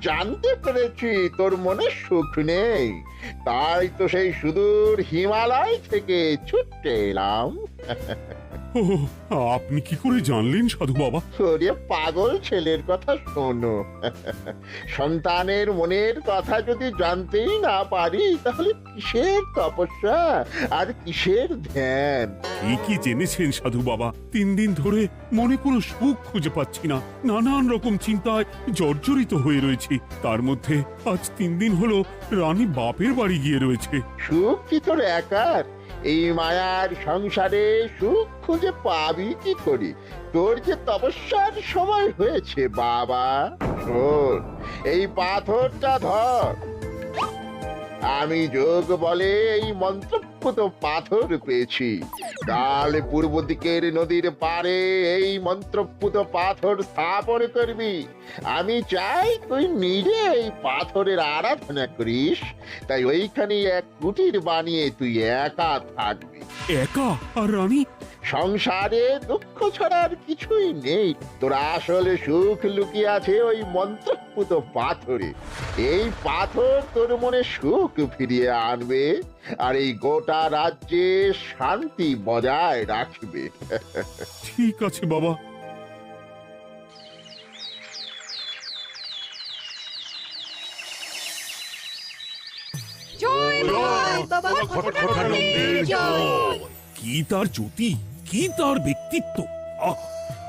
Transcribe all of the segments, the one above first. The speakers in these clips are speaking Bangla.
জানতে পেরেছি তোর মনে সুখ নেই, তাই তো সেই সুদূর হিমালয় থেকে ছুটে এলাম। ও, আপনি কি করে জানলেন সাধু বাবা? ওরে পাগল ছেলের কথা শোনো। সন্তানের মনের কথা যদি জানতেই না পারি, তাহলে কিসের তপস্যা আর কিসের ধ্যান? কি জেনেছেন সাধু বাবা? 3 দিন ধরে মনে কোনো সুখ খুঁজে পাচ্ছি না, নানান রকম চিন্তায় জর্জরিত হয়ে রয়েছি। তার মধ্যে আজ 3 দিন হলো রানী বাপের বাড়ি গিয়ে রয়েছে। সুখ কি তোর একার? এই মায়ার সংসারে সুখ খুঁজে পাবি কি করে? তোর যে তপস্যার সময় হয়েছে বাবা। শোন, এই পাথরটা ধর। আমি যোগ বলে এই মন্ত্রপুত পাথর পেয়েছি। কাল পূর্ব দিকের নদীর পাড়ে এই মন্ত্রপুত পাথর স্থাপন করবি। আমি চাই তুই নিজে এই পাথরের আরাধনা করিস। তাই ওইখানে এক কুটির বানিয়ে তুই একা থাকবি। একা? আর রানী? সংসারে দুঃখ ছাড়ার কিছুই নেই। তোর আসলে সুখ লুকিয়ে আছে ওই মন্ত্রপুত পাথরে। এই পাথর তোর মনে সুখ ফিরিয়ে আনবে আর এই গোটা রাজ্যে শান্তি বজায় রাখবে। ঠিক আছে বাবা। জয় বাবা ঘটঘটানন্দের জয়। কি তার জ্যোতি, কি তার ব্যক্তিত্ব, আহ,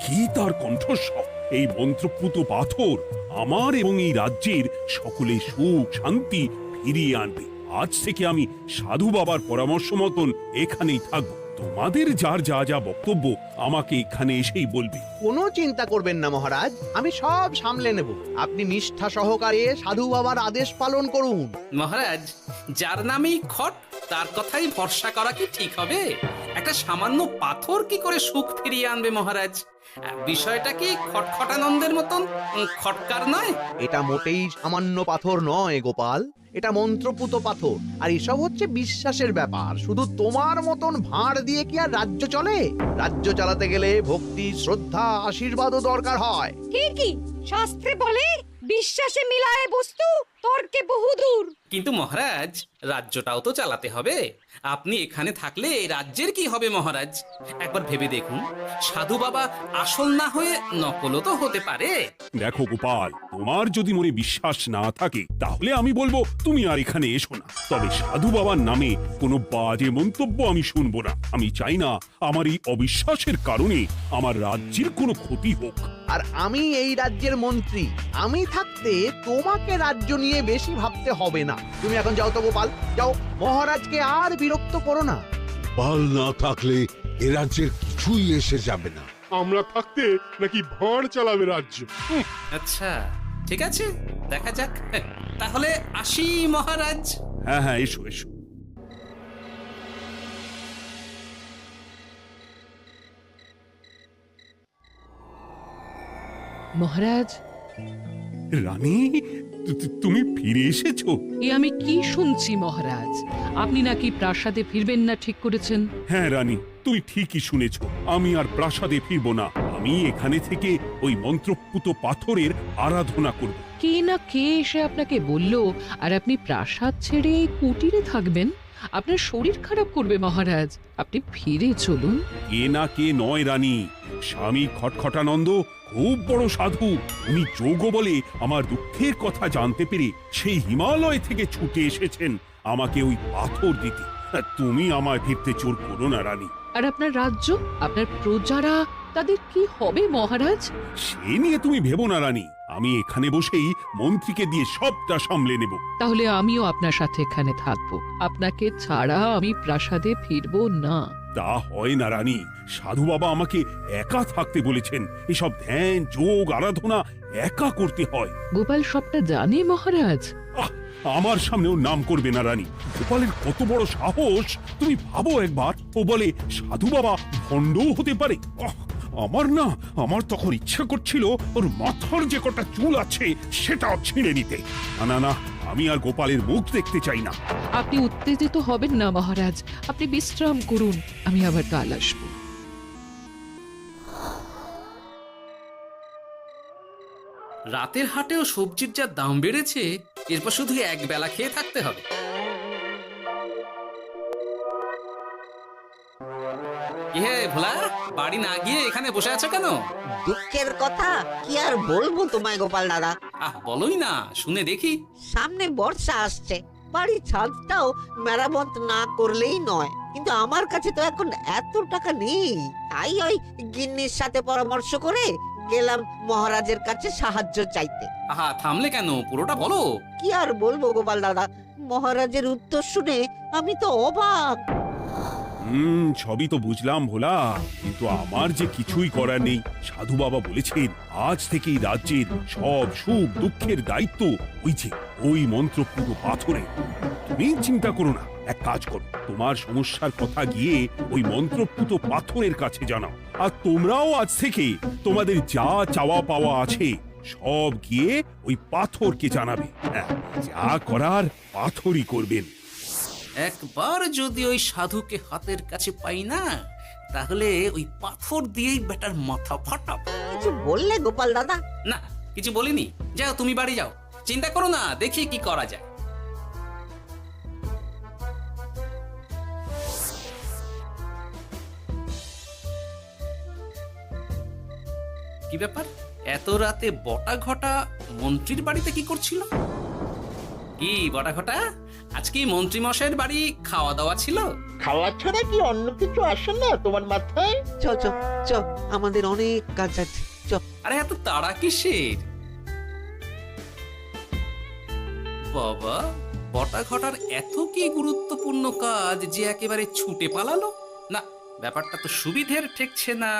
কি তার কণ্ঠস্বর! এই মন্ত্রপুত পাথর আমার এবং এই রাজ্যের সকলে সুখ শান্তি ফিরিয়ে আনবে। আজ থেকে আমি সাধু বাবার পরামর্শ মতন এখানেই থাকবো। তোমাদের যার যা যা বক্তব্য আমাকে এখানে এসেই বলবে। কোনো চিন্তা করবেন না মহারাজ, আমি সব সামলে নেব। আপনি নিষ্ঠা সহকারে সাধু বাবার আদেশ পালন করুন। মহারাজ, যার নামেই খট তার কথাই ভরসা করা কি ঠিক হবে? একটা সামান্য পাথর কি করে সুখ ফিরিয়ে আনবে মহারাজ? বিষয়টা কি খটখটানন্দের মতন খটকার নয়? এটা মোটেই সামান্য পাথর নয় গোপাল, এটা মন্ত্রপুত পাথর। আর এসব হচ্ছে বিশ্বাসের ব্যাপার। শুধু তোমার মতন ভাঁড় দিয়ে কি আর রাজ্য চলে? রাজ্য চালাতে গেলে ভক্তি, শ্রদ্ধা, আশীর্বাদও দরকার হয়। কি শাস্ত্রে বলে বিশ্বাসে মিলায় বস্তু, তর্কে বহুদূর। কিন্তু মহারাজ, রাজ্যটাও তো চালাতে হবে। আপনি এখানে থাকলে এই রাজ্যের কি হবে মহারাজ? একবার ভেবে দেখুন, সাধু বাবা আসল না হয়ে নকলও তো হতে পারে। দেখো গোপাল, তোমার যদি মনে বিশ্বাস না থাকে তাহলে আমি বলবো তুমি আর এখানে এসো না। তবে সাধু বাবার নামে কোনো বাজে মন্তব্য আমি শুনবো না। আমি চাই না আমার এই অবিশ্বাসের কারণে আমার রাজ্যের কোনো ক্ষতি হোক। আর আমি এই রাজ্যের মন্ত্রী, আমি থাকতে তোমাকে রাজ্য নিয়ে বেশি ভাবতে হবে না। তুমি এখন যাও তো গোপাল, যাও। মহারাজকে আর বিরক্ত করো না। পাল না থাকলে এ রাজ্যের কিছুই এসে যাবে না। আমরা থাকতে নাকি ভাঁড় চালাবে রাজ্য? আচ্ছা, ঠিক আছে, দেখা যাক। তাহলে আসি মহারাজ। হ্যাঁ হ্যাঁ, এসো এসো। মহারাজ, রানী, তুমি ফিরে এসেছো? এ আমি কি শুনছি মহারাজ? আপনি নাকি প্রাসাদে ফিরবেন না ঠিক করেছেন? হ্যাঁ রানী, তুমি ঠিকই শুনেছ। আমি আর প্রাসাদে ফিরবো না। আমি এখানে থেকে ওই মন্ত্রপুত পাথরের আরাধনা করব। কে না কে এসে আপনাকে বলল আর আপনি প্রাসাদ ছেড়ে এই কুটিরে থাকবেন? আপনার শরীর খারাপ করবে মহারাজ, আপনি ফিরে চলুন। কে না কে নয় রানী, স্বামী খটখটানন্দ খুব বড় সাধু। উনি যোগ বলে আমার দুঃখের কথা জানতে পেরে সেই হিমালয় থেকে ছুটে এসেছেন আমাকে ওই পাথর দিতে। তুমি আমায় ফিরতে জোর করো না রানী। আর আপনার রাজ্য, আপনার প্রজারা, তাদের কি হবে মহারাজ? সে নিয়ে তুমি ভেবো না রানী, আমি এখানে বসেই মন্ত্রীকে দিয়ে সবটা সামলে নেব। তাহলে আমিও আপনার সাথে এখানে থাকবো। আপনাকে ছাড়া আমি প্রাসাদে ফিরবো না। তা হয় না রানী, সাধু বাবা আমাকে একা থাকতে বলেছেন। এসব ধ্যান যোগ আরাধনা একা করতে হয়। গোপাল সবটা জানে মহারাজ। আহ, আমার সামনেও নাম করবে না রানী। গোপালের কত বড় সাহস তুমি ভাবো একবার। ও বলে সাধু বাবা ভণ্ডও হতে পারে। আমার তখন ইচ্ছা করছিল ওর মাথার যে কটা চুল আছে সেটাও ছিঁড়ে নিতে। না না, আমি আর গোপালের মুখ দেখতে চাই না। আপনি উত্তেজিত হবেন না মহারাজ, আপনি বিশ্রাম করুন, আমি আবার কাল আসবো। রাতের হাটেও সবজির যা দাম বেড়েছে, এরপর শুধু এক বেলা খেয়ে থাকতে হবে। কি হে ভোলা, বাড়ি না গিয়ে এখানে বসে আছো কেন? দুঃখের কথা কি আর বলবো তোমায় গোপাল দাদা। বলোই না, শুনে দেখি। সামনে বর্ষা আসছে, বাড়ির ছাদটাও মেরামত না করলেই নয়। কিন্তু আমার কাছে তো এখন এত টাকা নেই, তাই ওই গিন্নির সাথে পরামর্শ করে গেলাম মহারাজের কাছে সাহায্য চাইতে। থামলে কেন, পুরোটা বলো। কি আর বলবো গোপাল দাদা, মহারাজের উত্তর শুনে আমি তো অবাক। সবই তো বুঝলাম ভোলা, কিন্তু আমার যে কিছুই করার নেই। সাধু বাবা বলেছেন আজ থেকেই রাজ্যের সব সুখ দুঃখের দায়িত্ব ওই মন্ত্রপুত পাথরে। তুমি চিন্তা করো না, এক কাজ করো, তোমার সমস্যার কথা গিয়ে ওই মন্ত্রপুত পাথরের কাছে জানাও। আর তোমরাও আজ থেকে তোমাদের যা চাওয়া পাওয়া আছে সব গিয়ে ওই পাথরকে জানাবে। যা করার পাথরই করবেন। একবার যদি ওই সাধুকে হাতের কাছে পাই না, তাহলে ওই পাথর দিয়েই বেটার মাথা ফাটাবো। কিছু বললে গোপাল দাদা? না, কিছু বলিনি। যাও, তুমি বাড়ি যাও, চিন্তা করো না, দেখি কি করা যায়। কি ব্যাপার, এত রাতে বটা ঘটা মন্ত্রীর বাড়িতে কি করছিল? কি বটা ঘটা, আজকে মন্ত্রী মশাইয়ের বাড়ি খাওয়া দাওয়া ছিল? খাওয়া ছাড়া কি অন্য কিছু আসে না তোমার মাথায়? চ চ চ, আমাদের অনেক কাজ আছে, চ। আরে এত তাড়া কিসের? বাবা, বটা ঘটার এত কি গুরুত্বপূর্ণ কাজ যে একেবারে ছুটে পালালো? না, ব্যাপারটা তো সুবিধের ঠেকছে না।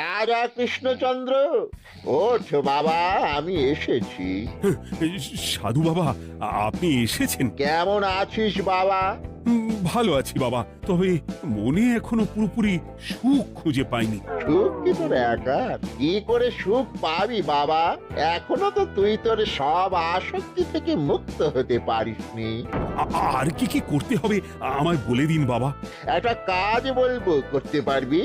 রাজা কৃষ্ণচন্দ্র, ওঠ বাবা, আমি এসেছি। সাধু বাবা, আপনি এসেছেন? কেমন আছিস বাবা? ভালো আছি বাবা, তবে মনে এখনো পুরোপুরি সুখ খুঁজে পাইনি। সুখ কি তোর একার? কি করে সুখ পাবি বাবা? এখনো তো তুই তোর সব আসক্তি থেকে মুক্ত হতে পারিসনি। আর কি কি করতে হবে আমায় বলে দিন বাবা। একটা কাজ বলবো, করতে পারবি?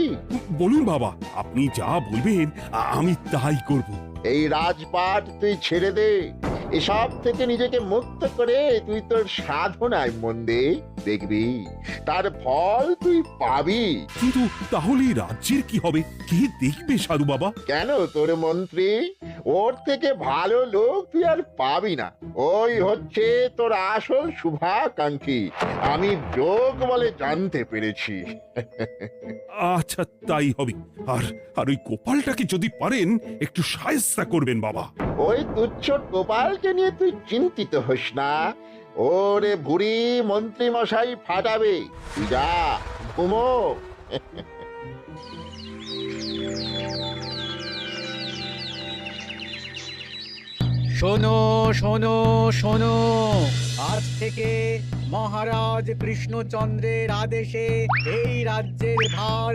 বলুন বাবা, আপনি যা বলবেন আমি তাই করব। এই রাজপাট তুই ছেড়ে দে, এসব থেকে নিজেকে মুক্ত করে তুই তোর সাধনায় মন দে, দেখবি তার ফল তুই পাবি। কিন্তু তাহলে রাজ্যের কি হবে? কে দেখবে সাধু বাবা? কেন, তোর মন্ত্রী? ওর থেকে ভালো লোক তুই আর পাবি না। ওই হচ্ছে তোর আসল শুভাকাঙ্ক্ষী, আমি যোগ বলে জানতে পেরেছি। আচ্ছা, তাই হবে। আর ওই গোপালটাকে যদি পারেন একটু সাহায্য করবেন বাবা। ওই তুচ্ছ গোপালকে নিয়ে তুই চিন্তিত হোস না, ওরে বুড়ি মন্ত্রী মশাই ফাটাবে। তুই যা, ঘুমো। শোনো শোনো শোনো, আজ থেকে মহারাজ কৃষ্ণচন্দ্রের আদেশে এই রাজ্যের ভার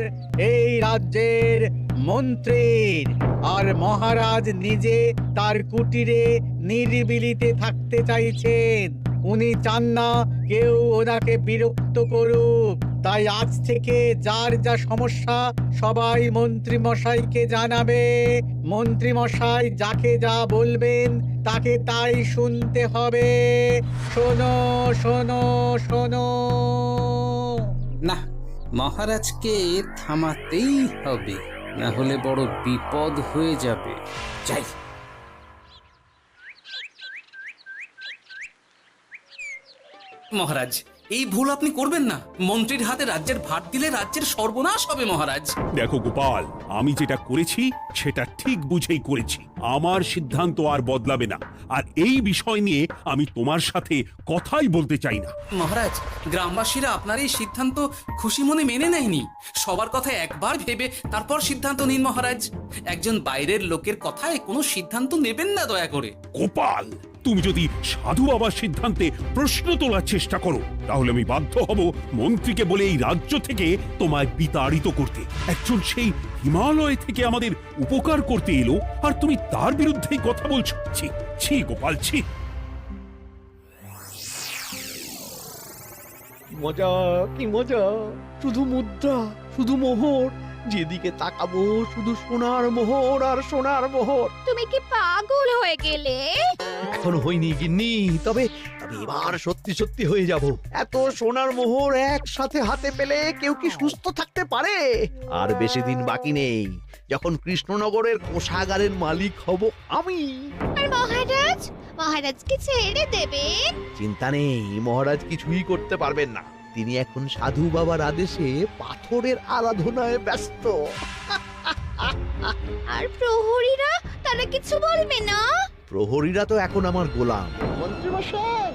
এই রাজ্যের মন্ত্রীর। আর মহারাজ নিজে তার কুটিরে নিরিবিলিতে থাকতে চাইছেন। উনি চান না কেউ ওনাকে বিরক্ত করুক। তাই আজ থেকে যার যা সমস্যা সবাই মন্ত্রী মশাইকে জানাবে। মন্ত্রী মশাই যাকে যা বলবেন তাকে তাই শুনতে হবে। শোনো শোনো শোনো। না, মহারাজকে থামাতেই হবে, না হলে বড় বিপদ হয়ে যাবে। যাই। মহারাজ, এই ভুল আপনি করবেন না। মন্ত্রীর হাতে রাজ্যের ভার দিলে রাজ্যের সর্বনাশ হবে মহারাজ। দেখো গোপাল, আমি যেটা করেছি সেটা ঠিক বুঝেই করেছি। আমার সিদ্ধান্ত আর বদলাবে না। আর এই বিষয় নিয়ে আমি তোমার সাথে কথাই বলতে চাই না। মহারাজ, গ্রামবাসীরা আপনার এই সিদ্ধান্ত খুশি মনে মেনে নেয়নি। সবার কথা একবার ভেবে তারপর সিদ্ধান্ত নিন মহারাজ। একজন বাইরের লোকের কথায় কোনো সিদ্ধান্ত নেবেন না দয়া করে। গোপাল, তুমি যদি সাধু বাবার সিদ্ধান্তে প্রশ্ন তোলার চেষ্টা করো তাহলে আমি বাধ্য হব মন্ত্রীকে বলে এই রাজ্য থেকে তোমায় বিতাড়িত করতে। একজন সেই হিমালয় থেকে আমাদের উপকার করতে এলো আর তুমি তার বিরুদ্ধেই কথা বলছো। ছি ছি গোপাল, ছি। মজা কি মজা, শুধু মুদ্রা শুধু মোহর, যেদিকে তাকাবো শুধু সোনার মোহর আর সোনার মোহর। তুমি কি পাগল হয়ে গেলে? এখন হইনি গিন্নি, তবে এবার সত্যি সত্যি হয়ে যাব। এত সোনার মোহর একসাথে হাতে পেলে কেউ কি সুস্থ থাকতে পারে? আর বেশি দিন বাকি নেই যখন কৃষ্ণনগরের কোষাগারের মালিক হব আমি। আর মহারাজ, মহারাজকে ছেড়ে দেবেন? চিন্তা নেই, মহারাজ কিছুই করতে পারবেন না। তিনি এখন সাধু বাবার আদেশে পাথরের আরাধনায় ব্যস্ত। আর প্রহরীরা, তারা কিছু বলবে না? প্রহরীরা তো এখন আমার গোলাম। মন্ত্রীমশাই,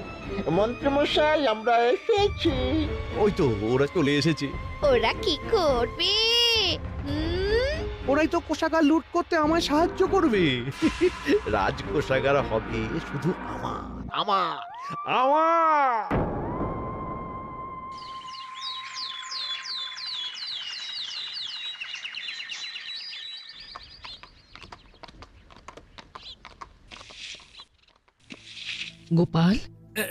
মন্ত্রীমশাই, আমরা এসেছি। ওই তো ওরা চলে এসেছে। ওরা কি করবে? ওরাই তো কোষাগার লুট করতে আমায় সাহায্য করবে। রাজ কোষাগার হবে শুধু আমার, আমার, আমার। গোপাল,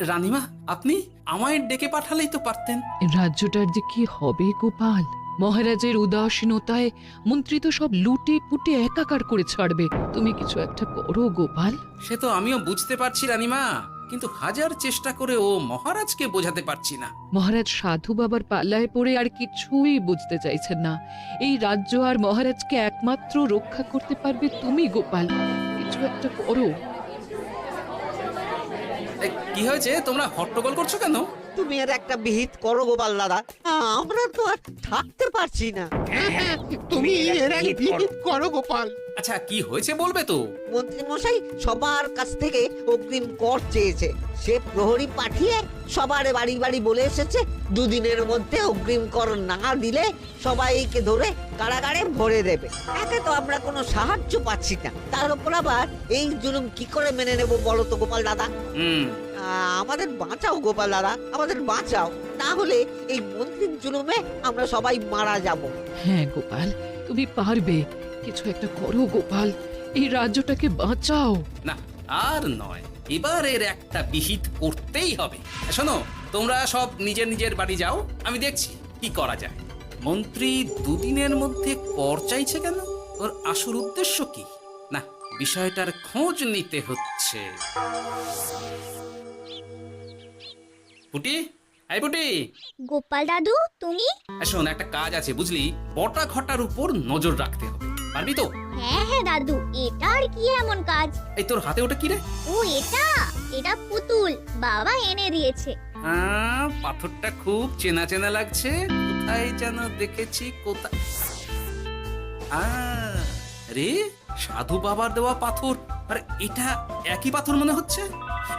রানীমা, আপনি আমায় ডেকে পাঠালেই তো পারতেন। রাজ্যটার যে কি হবে গোপাল? মহারাজের উদাসীনতায় মন্ত্রী তো সব লুটে পুটে একাকার করে ছাড়বে। তুমি কিছু একটা করো গোপাল। সে তো আমিও বুঝতে পারছি রানীমা, কিন্তু হাজার চেষ্টা করে ও মহারাজকে বোঝাতে পারছি না। মহারাজ সাধু বাবার পাল্লায় পড়ে আর কিছুই বুঝতে চাইছেন না। এই রাজ্য আর মহারাজকে একমাত্র রক্ষা করতে পারবে তুমি গোপাল। কিছু একটা করো। কি হয়েছে, তোমরা হট্টগোল করছো কেন? তুমি আর একটা বিহিত করো গোপাল দাদা, আমরা তো আর থাকতে পারছি না। তুমি এর আগে বিহিত করো গোপাল। আচ্ছা, কি হয়েছে বলবে তো? মন্ত্রী মশাই সবার কাছ থেকে অগ্রিম কর চেয়েছে। সে প্রহরী পাঠিয়ে সবার বাড়ি বাড়ি বলে এসেছে দুদিনের মধ্যে অগ্রিম কর না দিলে সবাইকে ধরে কারাগারে ভরে দেবে। একে তো আমরা কোনো সাহায্য পাচ্ছি না, তার উপর আবার এই জুলুম কি করে মেনে নেব বলো তো গোপাল দাদা? আমাদের বাঁচাও গোপাল দাদা, আমাদের বাঁচাও, না হলে এই মন্ত্রীর জুলুমে আমরা সবাই মারা যাব। হ্যাঁ গোপাল, তুমি পারবে। কিছু একটা করো গোপাল, এই রাজ্যটাকে বাঁচাও। না, আর নয়, এবার এর একটা বিহিত করতেই হবে। শোনো, তোমরা সব নিজের নিজের বাড়ি যাও, আমি দেখছি কি করা যায়। মন্ত্রী দুদিনের মধ্যে কর চাইছে কেন? ওর আসল উদ্দেশ্য কি? না, বিষয়টার খোঁজ নিতে হচ্ছে। পুটি, এই পুটি। গোপাল দাদু, তুমি? শোন, একটা কাজ আছে বুঝলি, বটা ঘটার উপর নজর রাখতে হবে। পারবি তো? হ্যাঁ হ্যাঁ দাদু, এটা আর কি এমন কাজ? এই তোর হাতে ওটা কি রে? ও এটা পুতুল, বাবা এনে দিয়েছে। পাথরটা খুব চেনা চেনা লাগছে, কোথায় যেন দেখেছি। কোথায়? রে, সাধু বাবার দেওয়া পাথর। আরে এটা একই পাথর মনে হচ্ছে।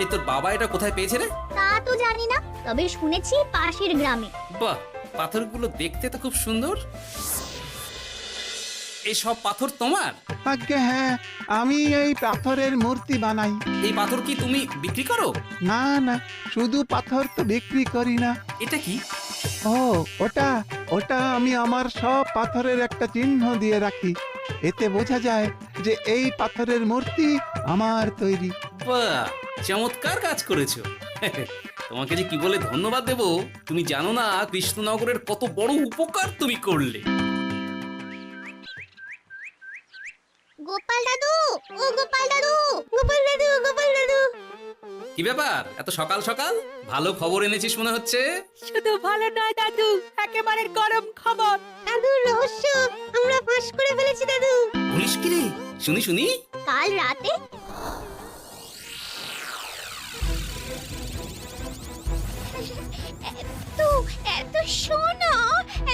এই তোর বাবা এটা কোথায় পেয়েছে রে? তা তো জানি না, তবে শুনেছি পাশের গ্রামে। বাহ, পাথরগুলো দেখতে তো খুব সুন্দর। এই সব পাথর তোমার? আজ্ঞে হ্যাঁ, আমি এই পাথরের মূর্তি বানাই। এই পাথর কি তুমি বিক্রি করো? না না, শুধু পাথর তো বিক্রি করি না। এটা কি? ও, ওটা আমি আমার সব পাথরের একটা চিহ্ন দিয়ে রাখি। এতে বোঝা যায় যে এই পাথরের মূর্তি আমার তৈরি। বাহ, চমৎকার কাজ করেছো। তোমাকে যে কি বলে ধন্যবাদ দেব তুমি জানো না। কৃষ্ণনগরের কত বড় উপকার তুমি করলে। গোপাল দাদু, ও গোপাল দাদু, গোপাল দাদু, গোপাল দাদু। কি ব্যাপার, এত সকাল সকাল? ভালো খবর এনেছিস মনে হচ্ছে। শুধু ভালো নয় দাদু, একেবারে গরম খবর। দাদু, রহস্য আমরা ফাঁস করে ফেলেছি দাদু। বলিস কি রে? শুনি শুনি। কাল রাতে এত সোনা,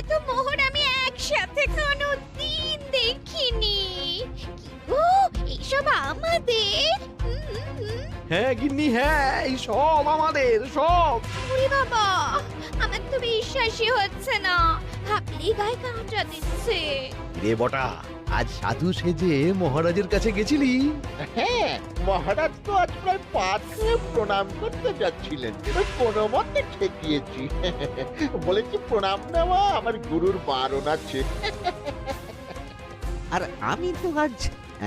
এত মোহর আমি একসাথে কোনোদিন দেখিনি। ও, এইসব আমাদের? হ্যাঁ গিন্নি, হ্যাঁ, এই সব আমাদের, সব। ওরে বাবা, আমার তো বিশ্বাসই হচ্ছে না, ভাবলেই গায়ে কাঁটা দিচ্ছে। রে বটা, আজ সাধু সেজে মহারাজের কাছে গেছিলি? হ্যাঁ, মহারাজ তো আজ প্রায় পাথরে প্রণাম করতে যাচ্ছিলেন, কোনো মতে ঠেকিয়েছি। বলেছি প্রণাম নেওয়া আমার গুরুর বারণ আছে। আর আমি তো আজ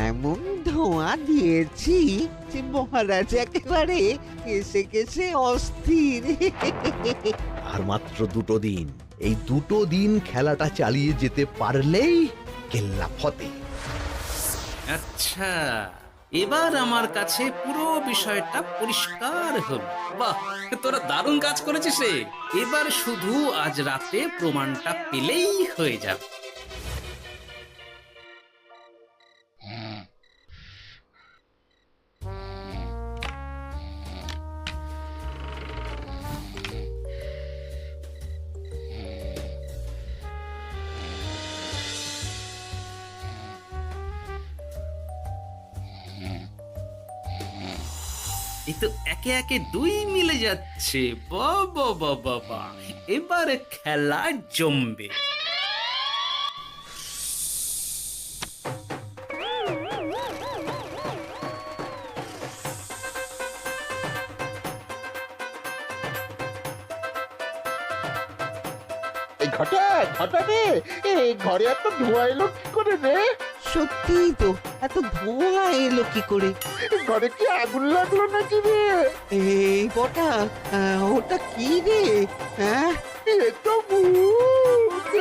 এমন ধোঁয়া দিয়েছি যে মহারাজ একেবারে কেসে কেসে অস্থির। আর মাত্র 2 দিন, এই 2 দিন খেলাটা চালিয়ে যেতে পারলেই কেল্লা ফতে। আচ্ছা, এবার আমার কাছে পুরো বিষয়টা পরিষ্কার হলো। বাহ, তোরা দারুণ কাজ করেছিস রে। এবার শুধু আজ রাতে প্রমাণটা পেলেই হয়ে যাবে। এই তো একে একে 2 মিলে যাচ্ছে। বাবা বাবা বাবা, এবার খেলা জমবে। এই ঘটা ঘটা রে, এই ঘরে এত ধোঁয়া এলো কি করে রে? সত্যিই তো, এত ধোঁয়া এলো কি করে? ঘরে কি আগুন লাগলো নাকি রে? এই বটা, ওটা কি রে? হ্যাঁ, এ তো ভূত।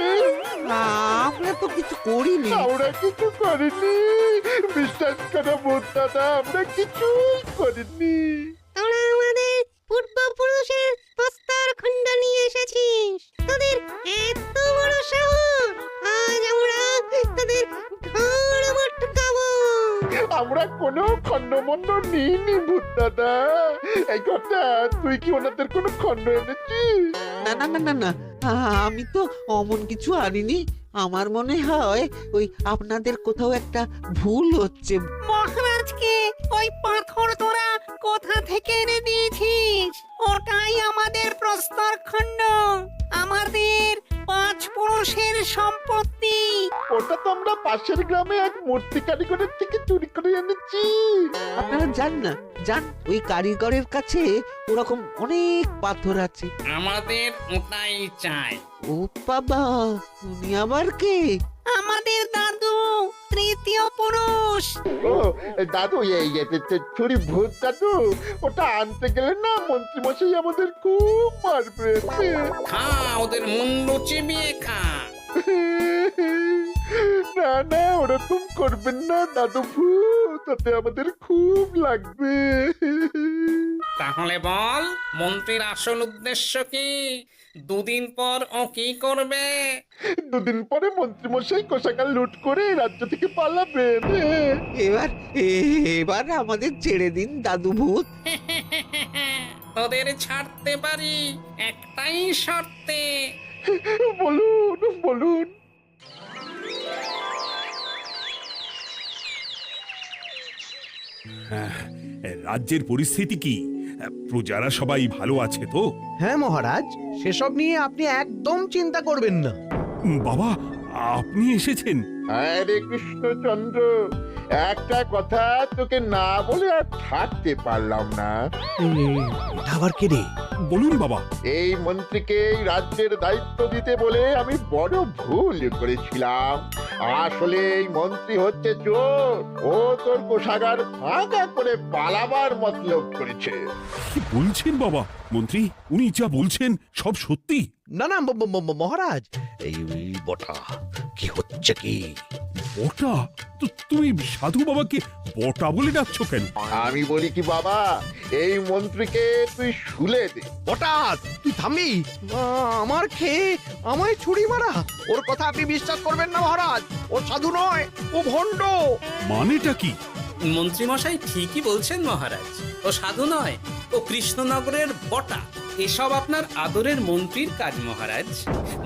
আমরা তো কিছু করিনি। আমরা কিছু করিনি, বিশ্বাস করো ভূত দাদা, আমরা কিছুই করিনি। তোরা আমাদের পূর্বপুরুষের প্রস্তর খণ্ড নিয়ে এসেছিস। তোদের এত বড় সাহস, আজ আমরা তোদের ঘর মটকাবো। আমরা কোনো খণ্ডমণ্ড নিইনি ভূত দাদা। এই কথা, তুই কি ওনাদের কোনো খণ্ড এনেছিস? না না না না না, আমি তো অমন কিছু আনিনি। আমার মনে হয় ওই আপনাদের কোথাও একটা ভুল হচ্ছে। মহারাজকে ওই পাথর তোরা কোথা থেকে এনে দিয়েছিস? ওটাই আমাদের প্রস্তর খণ্ড, আমাদের 5 পুরুষের সম্পত্তি। ওটা তো আমরা পাশের গ্রামে এক মূর্তি কারিগরের থেকে চুরি করে এনেছি। আপনারা যান না, যান, ওই কারিগরের কাছে ওরকম অনেক পাথর আছে। আমাদের ওটাই চাই। ও বাবা, উনি আবার কে? আমাদের দাদু, তৃতীয় পুরুষ। ও দাদু, এই ছুরি ভূত দাদু, ওটা আনতে গেলে না মন্ত্রী মশাই আমাদের খুব মারবে। খা, ওদের মুন্ডু চিবিয়ে খা। না না, ওরকম করবেন না দাদু ভূত, তাতে আমাদের খুব লাগবে। তাহলে বল, মন্ত্রীর আসল উদ্দেশ্য কি? 2 দিন পর ও কি করবে? 2 দিন পরে মন্ত্রী মশাই কোষাগার লুট করে রাজ্য থেকে পালাবেন। এবার এবার আমাদের ছেড়ে দিন দাদু ভূত। তোদের ছাড়তে পারি একটাই শর্তে। বলুন বলুন। রাজ্যের পরিস্থিতি কি? প্রজারা সবাই ভালো আছে তো? হ্যাঁ মহারাজ, সেসব নিয়ে আপনি একদম চিন্তা করবেন না। বাবা, আপনি এসেছেন? আরে কৃষ্ণচন্দ্র, একটা কথা তোকে না বলে আর থাকতে পারলাম না। আবার কে রে? বলুন বাবা। এই মন্ত্রীকে এই রাজ্যের দায়িত্ব দিতে বলে আমি বড় ভুল করেছিলাম। আসলে এই মন্ত্রী হচ্ছে চোর, ও তোর কোষাগার ফাঁকা করে পালাবার মতলব করেছে। কি বলছেন বাবা? মন্ত্রী, উনি যা বলছেন সব সত্যি? না না মহারাজ, এই বটা কি হচ্ছে কি? বটা? তুমি সাধু বাবাকে বটা বলে ডাকছো কেন? আমি বলি কি বাবা, এই মন্ত্রীকে তুই শুলে দে। বটা, তুই থামবি? আমার খেয়ে আমায় ছুরি মারা? ওর কথা আপনি বিশ্বাস করবেন না মহারাজ, ও সাধু নয়, ও ভণ্ড। মানেটা কি? মন্ত্রী মশাই ঠিকই বলছেন মহারাজ, ও সাধু নয়, ও কৃষ্ণনগরের বটা। এসব আপনার আদরের মন্ত্রীর কাজ মহারাজ।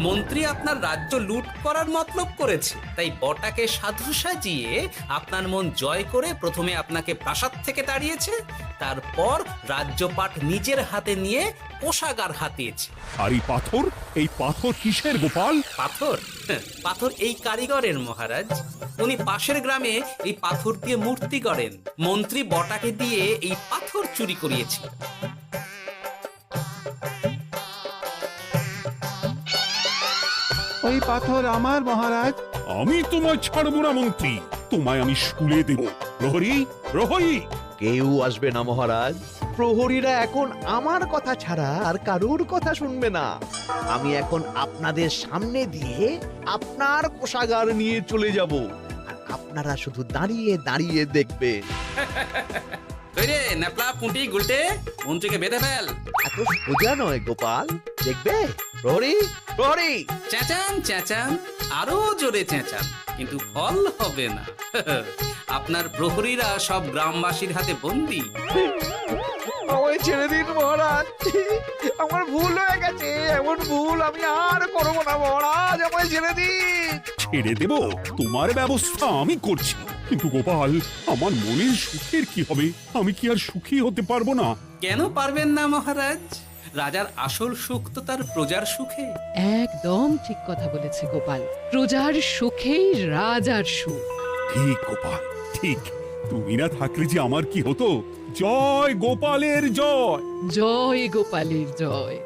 মন্ত্রী আপনার রাজ্য লুট করার মতলব করেছে, তাই বটাকে সাধু সাজিয়ে আপনার মন জয় করে প্রথমে আপনাকে প্রাসাদ থেকে তাড়িয়েছে, তারপর রাজ্যপাট নিজের হাতে নিয়ে কোষাগার হাতিয়েছে। আর এই পাথর? এই পাথর কিসের গোপাল? পাথর? পাথর এই কারিগরের মহারাজ। উনি পাশের গ্রামে এই পাথর দিয়ে মূর্তি গড়েন। মন্ত্রী বটাকে দিয়ে এই পাথর চুরি করিয়েছে। ওই পাথর আমার মহারাজ। আমি তোমায় ছাড়বো না মন্ত্রী, তোমায় আমি শুলে দেব। প্রহরী, প্রহরী! কেউ আসবে না মহারাজ, প্রহরীরা এখন আমার কথা ছাড়া আর কারোর কথা শুনবে না। আমি এখন আপনাদের সামনে দিয়ে আপনার কোষাগার নিয়ে চলে যাব, আর আপনারা শুধু দাঁড়িয়ে দাঁড়িয়ে দেখবেন। কই রে ন্যাপলা পুঁটি গুলটে মন্ত্রীকে বেঁধে ফেল। এত সোজা নয় গোপাল, দেখবে? প্রহরী, প্রহরী! চেঁচান চেঁচান, আরো জোরে চেঁচান, কিন্তু ফল হবে না। আপনার প্রহরীরা সব গ্রামবাসীর হাতে বন্দী। আমায় ছেড়ে দিন মহারাজ, আমার ভুল হয়ে গেছে, এমন ভুল আমি আর করবো না মহারাজ, আমায় ছেড়ে দিন। ছেড়ে দেব? তোমার ব্যবস্থা আমি করছি। কিন্তু গোপাল, আমার মনের সুখের কি হবে? আমি কি আর সুখী হতে পারবো না? কেন পারবেন না মহারাজ? রাজার আসল সুখ তো তার প্রজার সুখে। একদম ঠিক কথা বলেছে গোপাল, প্রজার সুখেই রাজার সুখ। ঠিক গোপাল, ঠিক। তুমি না থাকলে যে আমার কি হতো? জয় গোপালের জয়। জয় গোপালের জয়।